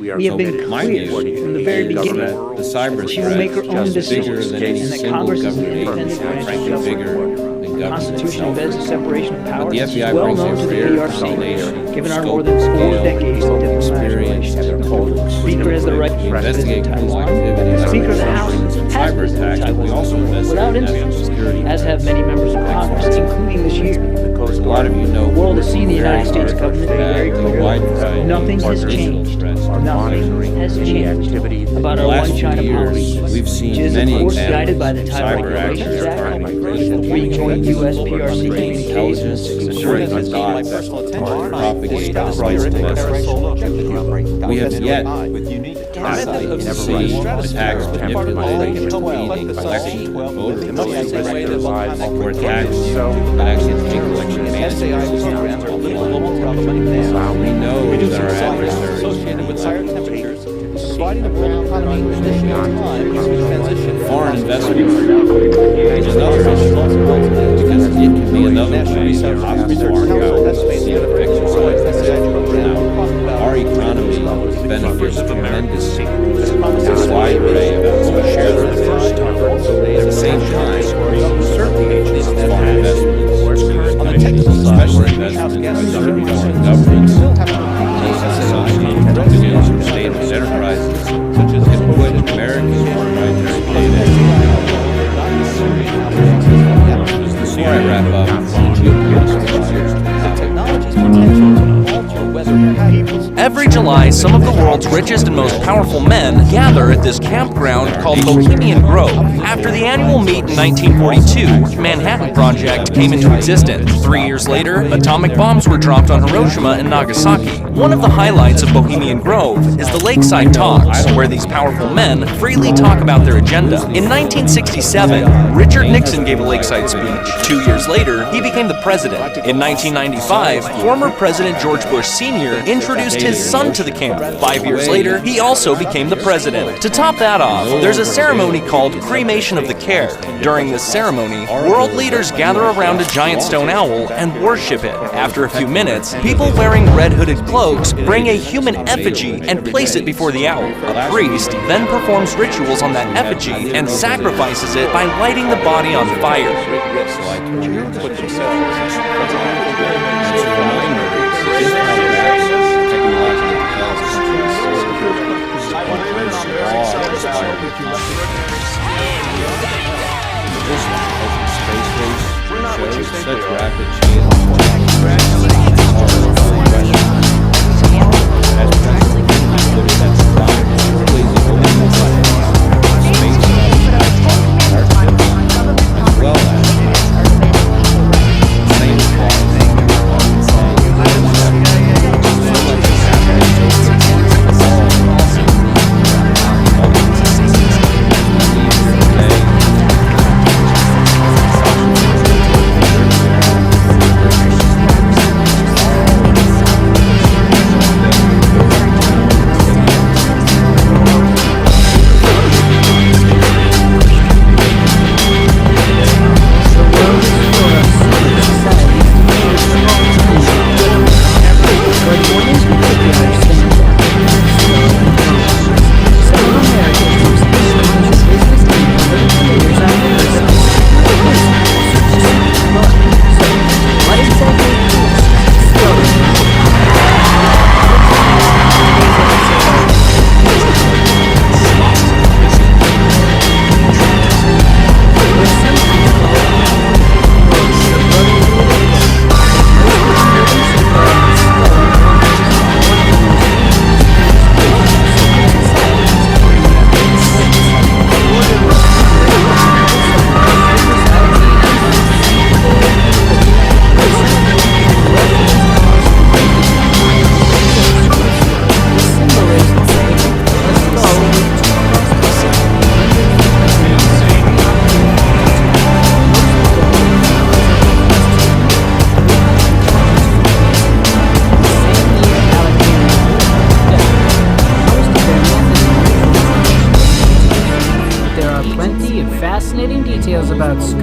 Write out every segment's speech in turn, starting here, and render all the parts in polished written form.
We have been clear from the very beginning the cyber that she will make her own decisions, bigger than any and that single Congress is the government independent agency, branch of frankly bigger government. than The government Constitution itself. embeds the separation of But powers, the which is FBI well brings known to the in rare PRC, combination, given our scope, more than 4 scale, decades of diplomatic experience, relations. The Speaker has the right to investigate visit criminal Taiwan. activities, The Speaker of the House has cyber visited attacks, but we also Taiwan investigate without national incident, security. as have many members of Congress, including this year. As a lot of you know, The world has seen the United States government be very clear that nothing has changed. Nothing has changed about our one China policy, we've seen which is, of many course, examples guided by the of Taiwan cyber Relations actors Act, targeting 3 joint U.S. PRC intelligence, communications, assuring us not to propagate false messages. We have yet to see attacks manipulating, impeding election voter registers, or attacks that actually take election management systems offline. We know that our adversaries associated with higher temperatures, providing the world economy with additional time as we transition. foreign investment is another issue because it can be another way that foreign governments see the exercise now. Our economy benefits tremendously from a wide array of people who share their first time. At the same time, certainly foreign investments, On the technical side, especially greenhouse gas investments by emissions foreign governments, still have a state-owned enterprises, can put American proprietary data. Before I wrap up, technology's potential to alter weather patterns. Every July, some of the world's richest and most powerful men gather at this campground called Bohemian Grove. After the annual meet in 1942, the Manhattan Project came into existence. 3 years later, atomic bombs were dropped on Hiroshima and Nagasaki. One of the highlights of Bohemian Grove is the Lakeside Talks, where these powerful men freely talk about their agenda. In 1967, Richard Nixon gave a lakeside speech. 2 years later, he became the president. In 1995, former President George Bush Sr. introduced his son to the camp. 5 years later, he also became the president. To top that off, there's a ceremony called Cremation of the Care. During this ceremony, world leaders gather around a giant stone owl and worship it. After a few minutes, people wearing red hooded cloaks bring a human effigy and place it before the owl. A priest then performs rituals on that effigy and sacrifices it by lighting the body on fire. Put themselves such rapid change.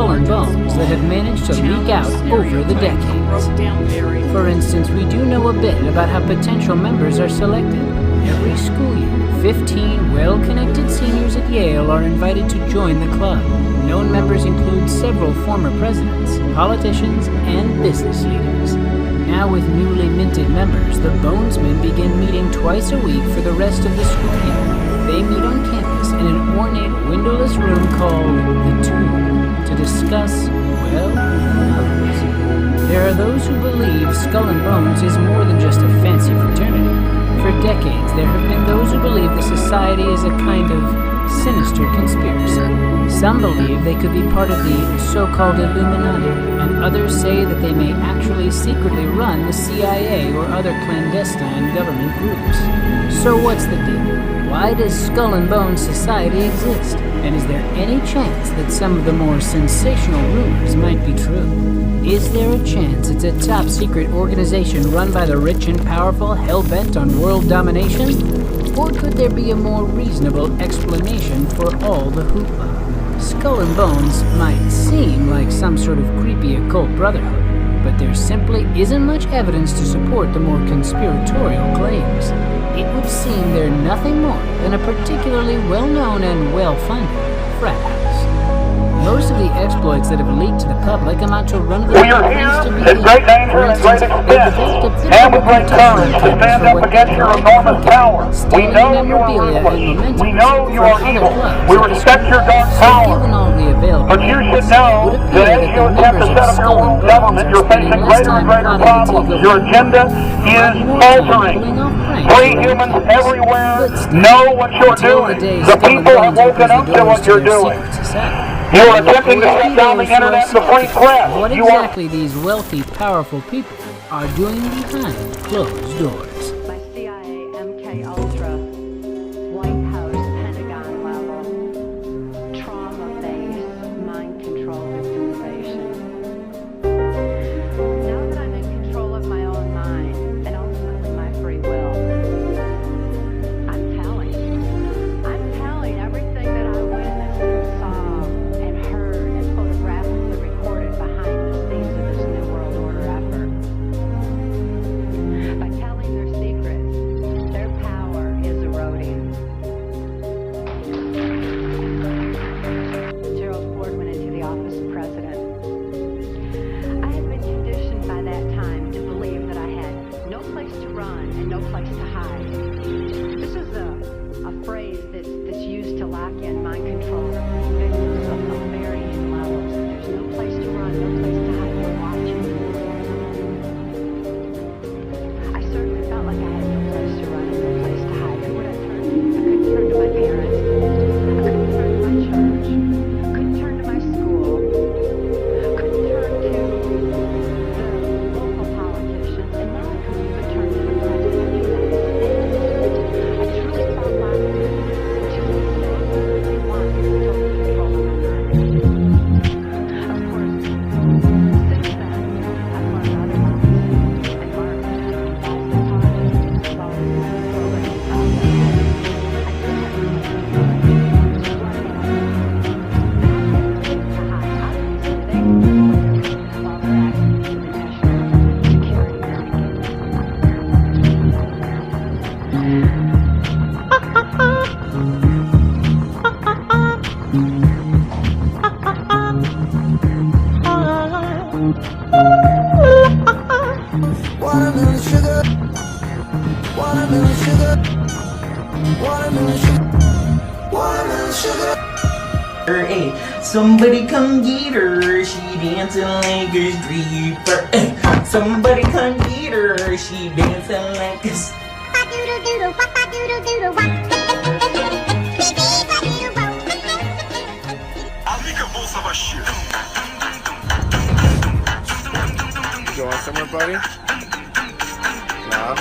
skull and bones that have managed to leak out over the decades. For instance, we do know a bit about how potential members are selected. Every school year, 15 well-connected seniors at Yale are invited to join the club. Known members include several former presidents, politicians, and business leaders. Now with newly minted members, the Bonesmen begin meeting twice a week for the rest of the school year. They meet on campus in an ornate windowless room called the Tomb to discuss, well, who knows. There are those who believe Skull and Bones is more than just a fancy fraternity. For decades, there have been those who believe the society is a kind of sinister conspiracy. Some believe they could be part of the so-called Illuminati, and others say that they may actually secretly run the CIA or other clandestine government groups. So what's the deal? Why does Skull and Bones Society exist? And is there any chance that some of the more sensational rumors might be true? Is there a chance it's a top-secret organization run by the rich and powerful, hell-bent on world domination? Or could there be a more reasonable explanation for all the hoopla? Skull and Bones might seem like some sort of creepy occult brotherhood, but there simply isn't much evidence to support the more conspiratorial claims. It would seem they're nothing more than a particularly well-known and well-funded frat house. Most of the exploits that have leaked to the public amount to run-of-the-mill things to be in great danger and great expense, and with great courage to stand up against your enormous power. We know you are ruthless. We know you are evil. We respect your dark power. But you should know that as you attempt to set up your own government, you're facing greater and greater problems. Your agenda is faltering. Free humans everywhere know what you're doing. The people have woken up to what you're doing. You are attempting to shut down the internet and the free press. What exactly these wealthy, powerful people are doing behind closed doors. By CIA, MK Ultra, White House, Pentagon level, trauma-based mind control victimization. Now that I'm in control of my own mind and ultimately my free will, I'm telling everything that I witnessed and saw and heard and photographically recorded behind the scenes of this New World Order effort. By telling their secrets, their power is eroding. Gerald Ford went into the office of president. I had been conditioned by that time to believe that I had no place to run and no place to hide. This is a phrase that's used to lock in mind control victims of varying levels. There's no place to run, no place to hide. We're watching. I certainly felt like I had no place to run and no place to hide. Who would I turn to? I couldn't turn to my parents. I couldn't turn to my church. Couldn't turn to my school. Couldn't turn to the local politicians. And now I couldn't even turn to the president of the United States. I truly felt locked in to exactly what I wanted, total control of my mind. Of course, since then, I've learned otherwise. And Mark, that's the part of all this programming Watermelon sugar, watermelon sugar, watermelon sugar, watermelon sugar. Hey, somebody come get her, she dancing like a stripper. Hey, somebody come get her, she dancing like a Going somewhere, buddy? No, not